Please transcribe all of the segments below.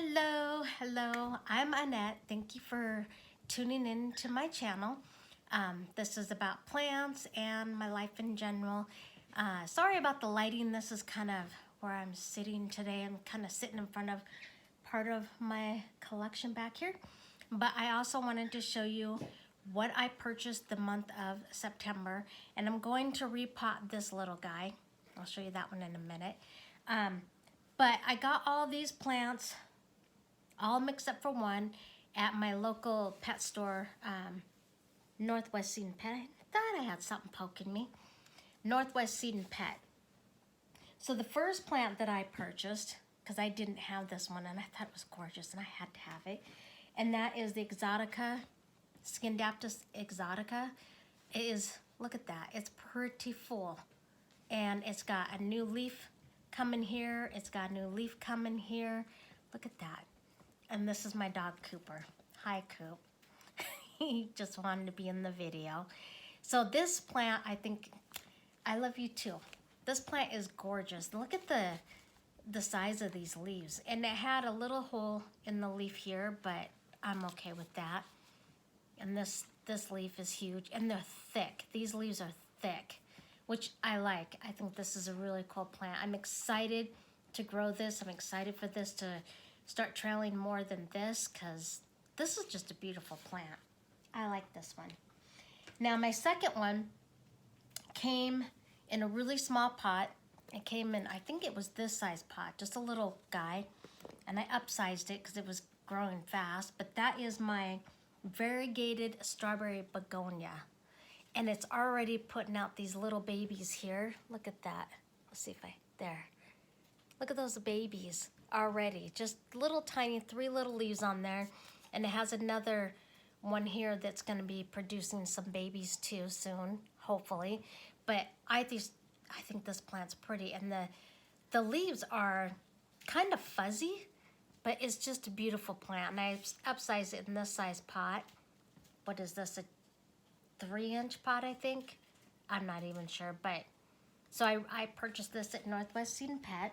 Hello, I'm Annette. Thank you for tuning in to my channel. This is about plants and my life in general. Sorry about the lighting. This is kind of where I'm sitting today. I'm kind of sitting in front of part of my collection back here. But I also wanted to show you what I purchased the month of September. And I'm going to repot this little guy. I'll show you that one in a minute. But I got all these plants, all mixed up for one, at my local pet store, Northwest Seed and Pet. I thought I had something poking me. Northwest Seed and Pet. So the first plant that I purchased, because I didn't have this one, and I thought it was gorgeous, and I had to have it, and that is the Exotica, Scindaptus Exotica. It is, look at that, it's pretty full. And it's got a new leaf coming here. It's got a new leaf coming here. Look at that. And this is my dog, Cooper. Hi, Coop. He just wanted to be in the video. So this plant, I think, I love you too. This plant is gorgeous. Look at the size of these leaves. And it had a little hole in the leaf here, but I'm okay with that. And this leaf is huge, and they're thick. These leaves are thick, which I like. I think this is a really cool plant. I'm excited to grow this. I'm excited for this to start trailing more than this, because this is just a beautiful plant. I like this one. Now my second one came in a really small pot. It came in, I think it was this size pot, just a little guy, and I upsized it because it was growing fast. But that is my variegated strawberry begonia. And it's already putting out these little babies here. Look at that. Let's see if there. Look at those babies already. Just little tiny, 3 little leaves on there. And it has another one here that's gonna be producing some babies too soon, hopefully. But I think this plant's pretty. And the leaves are kind of fuzzy, but it's just a beautiful plant. And I upsized it in this size pot. What is this, a 3-inch pot, I think? I'm not even sure, but so I purchased this at Northwest Seed and Pet.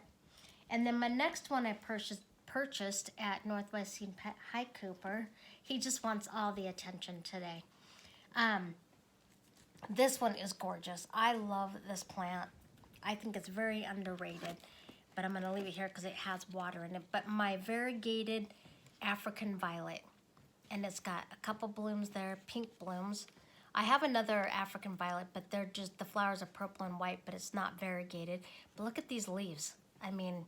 And then my next one I purchased at Northwest Seed and Pet. Hi, Cooper. He just wants all the attention today. This one is gorgeous. I love this plant. I think it's very underrated, but I'm gonna leave it here because it has water in it. But my variegated African violet, and it's got a couple blooms there, pink blooms. I have another African violet, but they're just, the flowers are purple and white, but it's not variegated. But look at these leaves. I mean,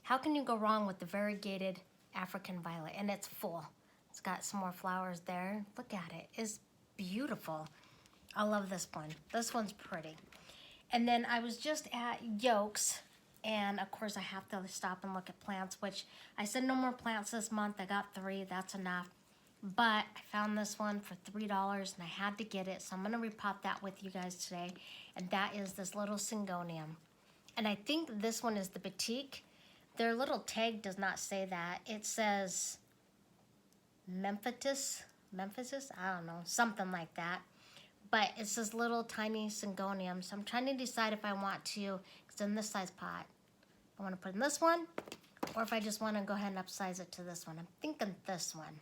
how can you go wrong with the variegated African violet? And it's full. It's got some more flowers there. Look at it. It's beautiful. I love this one. This one's pretty. And then I was just at Yolks, and of course I have to stop and look at plants, which I said no more plants this month. I got 3. That's enough. But I found this one for $3 and I had to get it, so I'm gonna repot that with you guys today. And that is this little syngonium. And I think this one is the Batik. Their little tag does not say that. It says Memphis, I don't know, something like that. But it's this little tiny syngonium. So I'm trying to decide if I want to, it's in this size pot. I wanna put in this one, or if I just wanna go ahead and upsize it to this one. I'm thinking this one.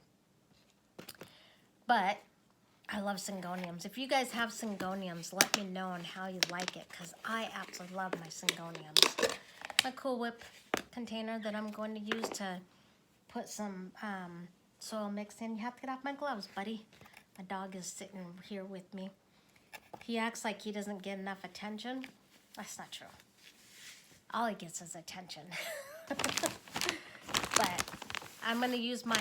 But I love syngoniums. If you guys have syngoniums, let me know on how you like it, because I absolutely love my syngoniums. My Cool Whip container that I'm going to use to put some soil mix in. You have to get off my gloves, buddy. My dog is sitting here with me. He acts like he doesn't get enough attention. That's not true. All he gets is attention. But I'm going to use my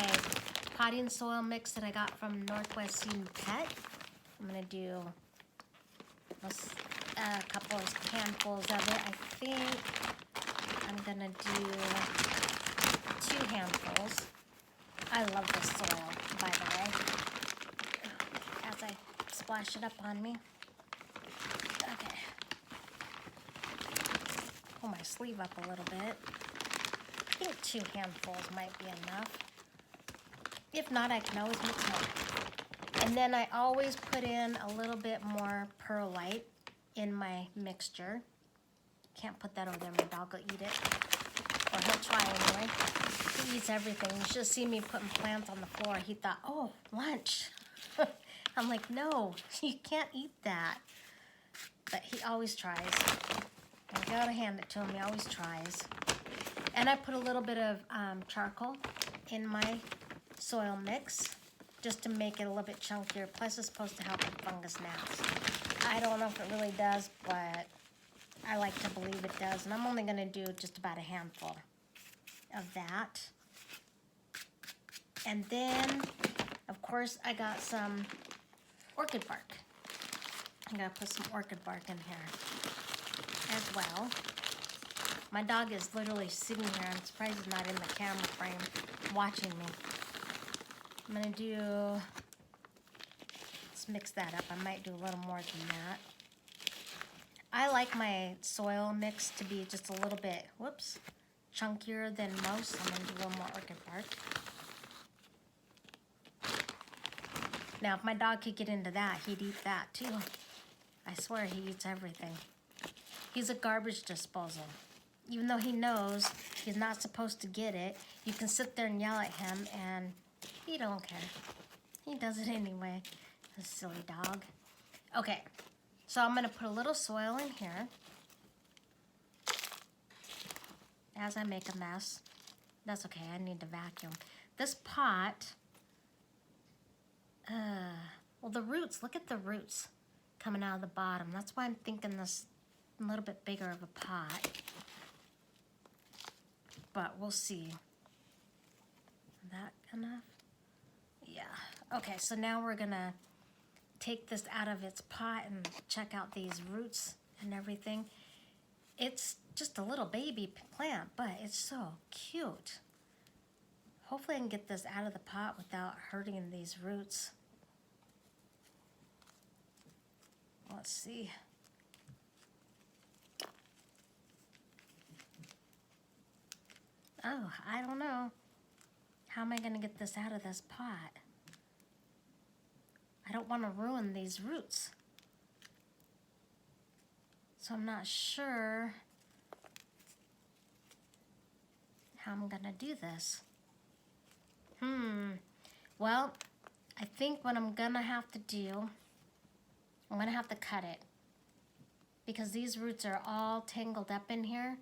potting soil mix that I got from Northwest Seed and Pet. I'm gonna do a couple of handfuls of it. I think I'm gonna do 2 handfuls. I love this soil, by the way, as I splash it up on me. Okay. Pull my sleeve up a little bit. I think 2 handfuls might be enough. If not, I can always mix more. And then I always put in a little bit more perlite in my mixture. Can't put that over there, my dog will eat it. or he'll try anyway. He eats everything. You should see me putting plants on the floor. He thought, oh, lunch. I'm like, no, you can't eat that. But he always tries. I gotta hand it to him. He always tries. And I put a little bit of charcoal in my soil mix just to make it a little bit chunkier. Plus, it's supposed to help with fungus gnats. I don't know if it really does, but I like to believe it does. And I'm only gonna do just about a handful of that. And then, of course, I got some orchid bark. I'm gonna put some orchid bark in here as well. My dog is literally sitting here. I'm surprised he's not in the camera frame watching me. I'm gonna do, let's mix that up. I might do a little more than that. I like my soil mix to be just a little bit, whoops, chunkier than most. I'm gonna do a little more orchid bark. Now, if my dog could get into that, he'd eat that too. I swear he eats everything. He's a garbage disposal. Even though he knows he's not supposed to get it, you can sit there and yell at him and he don't care. He does it anyway. A silly dog. Okay, so I'm gonna put a little soil in here as I make a mess. That's okay, I need to vacuum. This pot, well, the roots, look at the roots coming out of the bottom. That's why I'm thinking this a little bit bigger of a pot. But we'll see. That enough? Yeah. Okay, so now we're gonna take this out of its pot and check out these roots and everything. It's just a little baby plant, but it's so cute. Hopefully I can get this out of the pot without hurting these roots. Let's see. Oh, I don't know. How am I going to get this out of this pot? I don't want to ruin these roots. So I'm not sure how I'm going to do this. Well, I think what I'm going to have to do, I'm going to have to cut it. Because these roots are all tangled up in here.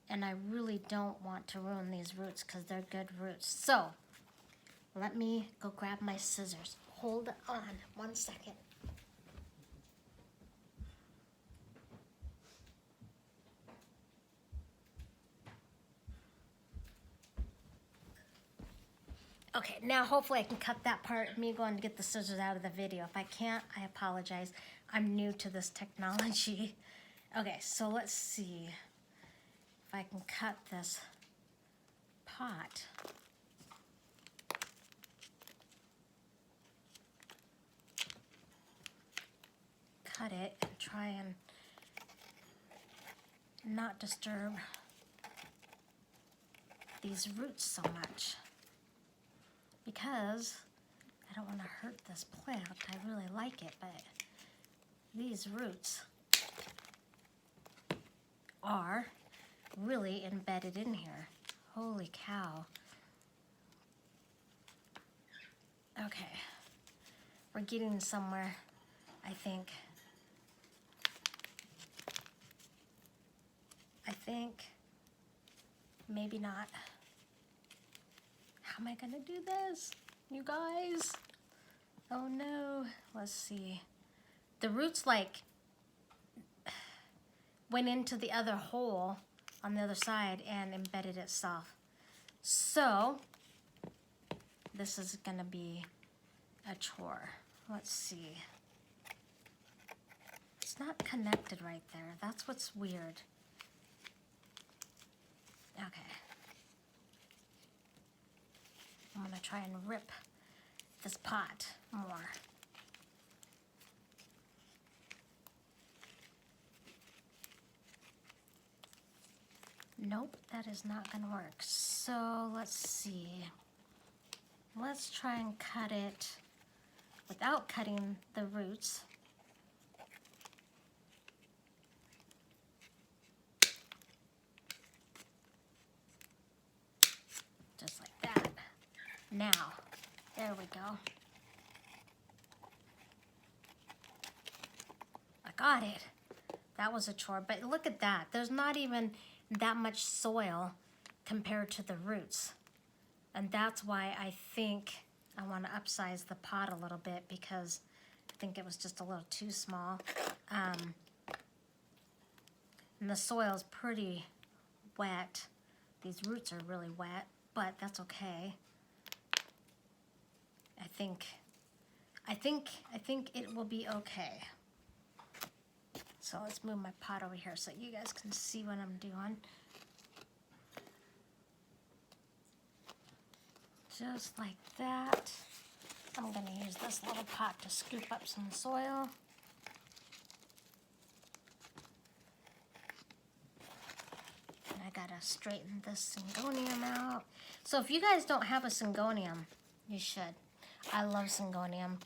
And I really don't want to ruin these roots because they're good roots. So, let me go grab my scissors. Hold on 1 second. Okay, now hopefully I can cut that part of me going to get the scissors out of the video. If I can't, I apologize. I'm new to this technology. Okay, so let's see if I can cut this pot. Cut it and try and not disturb these roots so much, because I don't want to hurt this plant. I really like it, but these roots are really embedded in here. Holy cow. Okay, we're getting somewhere, I think. Maybe not. How am I gonna do this, you guys? Oh no, let's see. The roots like went into the other hole on the other side and embedded itself. So this is gonna be a chore. Let's see. It's not connected right there. That's what's weird. Okay. I'm gonna try and rip this pot more. Nope, that is not gonna work. So let's see. Let's try and cut it without cutting the roots. Now, there we go. I got it. That was a chore, but look at that. There's not even that much soil compared to the roots. And that's why I think I want to upsize the pot a little bit, because I think it was just a little too small. And the soil's pretty wet. These roots are really wet, but that's okay. I think it will be okay. So let's move my pot over here so you guys can see what I'm doing. Just like that. I'm gonna use this little pot to scoop up some soil. And I gotta straighten this syngonium out. So if you guys don't have a syngonium, you should. I love syngonium.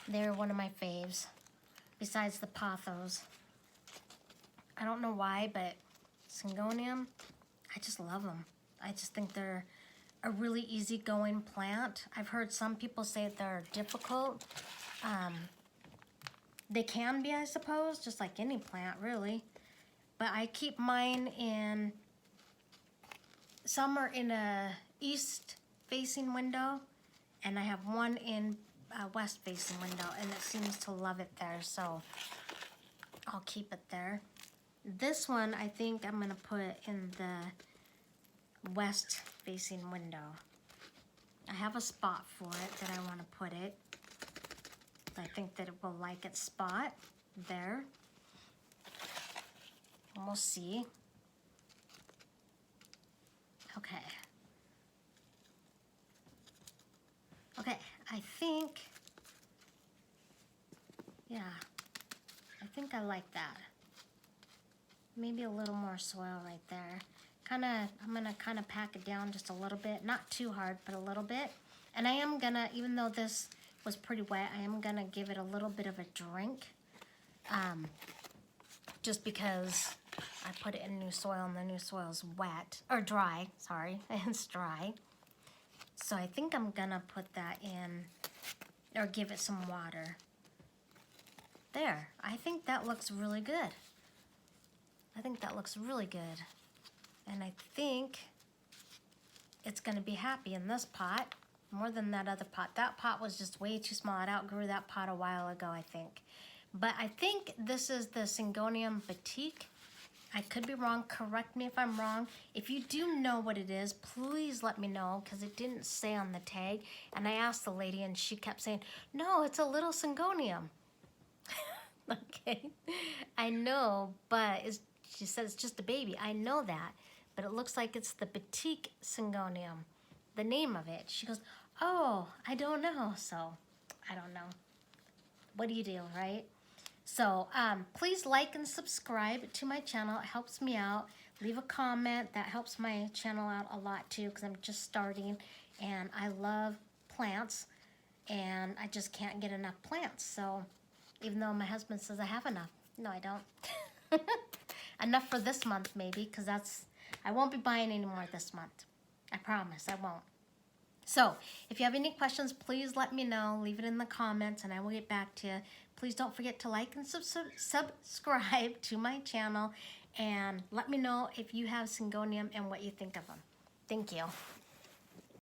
They're one of my faves, besides the pothos. I don't know why, but syngonium, I just love them. I just think they're a really easygoing plant. I've heard some people say they're difficult. They can be, I suppose, just like any plant, really. But I keep mine in, some are in a east-facing window, and I have one in a west-facing window, and it seems to love it there, so I'll keep it there. This one, I think I'm gonna put in the west-facing window. I have a spot for it that I want to put it. I think that it will like its spot there. And we'll see. Okay. Okay, I think, yeah, I think I like that. Maybe a little more soil right there. I'm gonna kind of pack it down just a little bit, not too hard, but a little bit. And I am gonna, even though this was pretty wet, I am gonna give it a little bit of a drink, just because I put it in new soil and the new soil's wet, or dry, sorry, it's dry. So I think I'm gonna put that in, or give it some water. There, I think that looks really good. I think that looks really good. And I think it's gonna be happy in this pot, more than that other pot. That pot was just way too small. I outgrew that pot a while ago, I think. But I think this is the Syngonium Batik. I could be wrong, correct me if I'm wrong. If you do know what it is, please let me know, because it didn't say on the tag. And I asked the lady and she kept saying, no, it's a little Syngonium. Okay, I know, but she said it's just a baby. I know that, but it looks like it's the Batik Syngonium, the name of it. She goes, oh, I don't know. So I don't know. What do you do, right? So please like and subscribe to my channel. It helps me out. Leave a comment. That helps my channel out a lot too, because I'm just starting and I love plants and I just can't get enough plants. So even though my husband says I have enough. No, I don't. Enough for this month maybe, because I won't be buying any more this month. I promise I won't. So if you have any questions, please let me know. Leave it in the comments and I will get back to you. Please don't forget to like and subscribe to my channel, and let me know if you have Syngonium and what you think of them. Thank you.